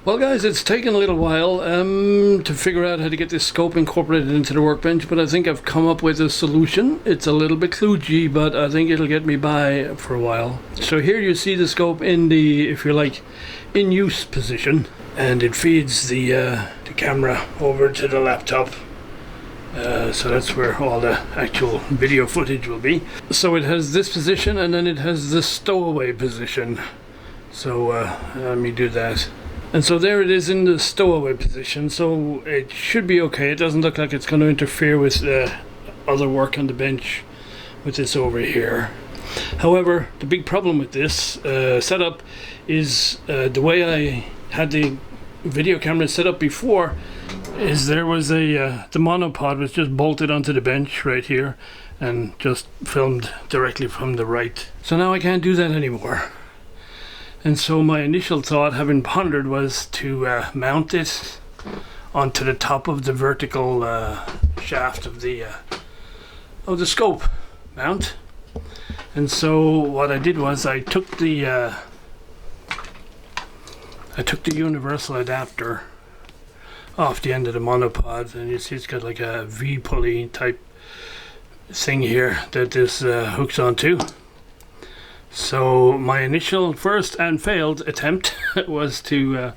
Well guys, it's taken a little while to figure out how to get this scope incorporated into the workbench, but I think I've come up with a solution. It's a little bit kludgy, but I think it'll get me by for a while. So here you see the scope in the, if you like, in use position, and it feeds the camera over to the laptop. So that's where all the actual video footage will be. So it has this position, and then it has the stowaway position. So let me do that. And so there it is in the stowaway position, so it should be okay. It doesn't look like it's going to interfere with other work on the bench with this over here. However, the big problem with this setup is the way I had the video camera set up before is there was the monopod was just bolted onto the bench right here and just filmed directly from the right. So now I can't do that anymore. And so my initial thought, having pondered, was to mount it onto the top of the vertical shaft of the scope mount. And so what I did was I took the universal adapter off the end of the monopod, and you see it's got like a V pulley type thing here that this hooks onto. So my initial first and failed attempt was to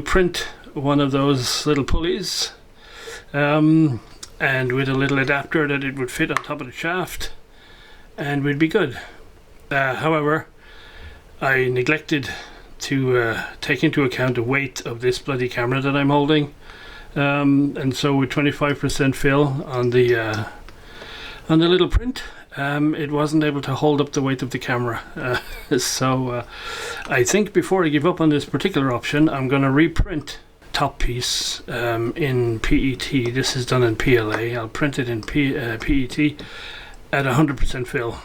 print one of those little pulleys, and with a little adapter that it would fit on top of the shaft, and we'd be good. However, I neglected to take into account the weight of this bloody camera that I'm holding, and so with 25% fill on the little print, it wasn't able to hold up the weight of the camera. So I think before I give up on this particular option, I'm going to reprint top piece in PET. This is done in PLA. I'll print it in PET at 100% fill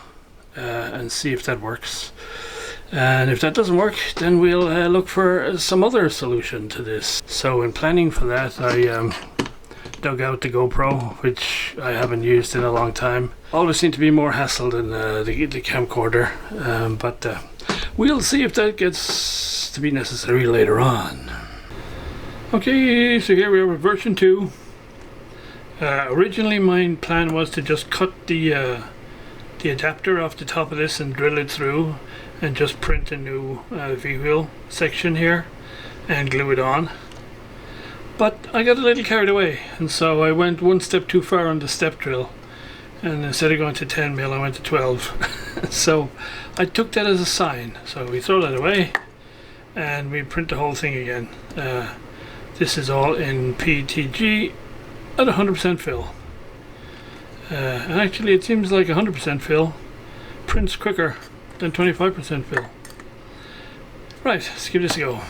and see if that works. And if that doesn't work, then we'll look for some other solution to this. So in planning for that, I dug out the GoPro, which I haven't used in a long time. Always seem to be more hassle than the camcorder, but we'll see if that gets to be necessary later on. Okay, so here we are with version 2. Originally my plan was to just cut the adapter off the top of this and drill it through and just print a new V-wheel section here and glue it on. But I got a little carried away, and so I went one step too far on the step drill, and instead of going to 10 mil I went to 12. So I took that as a sign, so we throw that away and we print the whole thing again. This is all in PETG at 100% fill, and actually it seems like 100% fill prints quicker than 25% fill. Right, let's give this a go.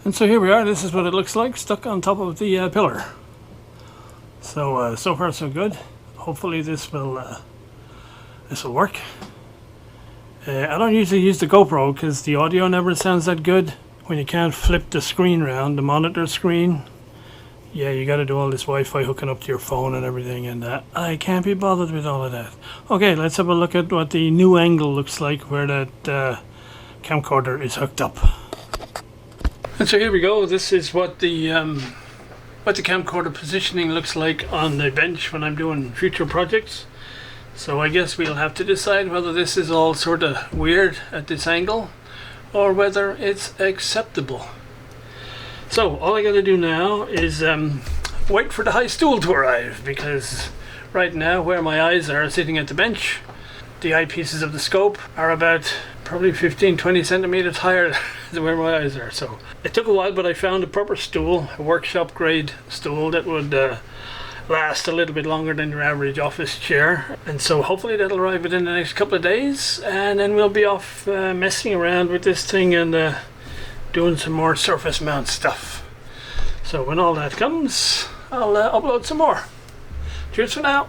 And so here we are. This is what it looks like stuck on top of the pillar. So so far so good. Hopefully this will work. I don't usually use the GoPro because the audio never sounds that good when you can't flip the screen around, the monitor screen. Yeah, you got to do all this Wi-Fi hooking up to your phone and everything, and I can't be bothered with all of that. Okay, let's have a look at what the new angle looks like where that camcorder is hooked up. And so here we go. This is what the camcorder positioning looks like on the bench when I'm doing future projects. So I guess we'll have to decide whether this is all sort of weird at this angle or whether it's acceptable. So all I got to do now is wait for the high stool to arrive, because right now where my eyes are sitting at the bench, the eyepieces of the scope are about probably 15-20 centimeters higher than where my eyes are. So it took a while, but I found a proper stool, a workshop grade stool that would last a little bit longer than your average office chair. And so hopefully that'll arrive within the next couple of days, and then we'll be off messing around with this thing and doing some more surface mount stuff. So when all that comes, I'll upload some more. Cheers for now.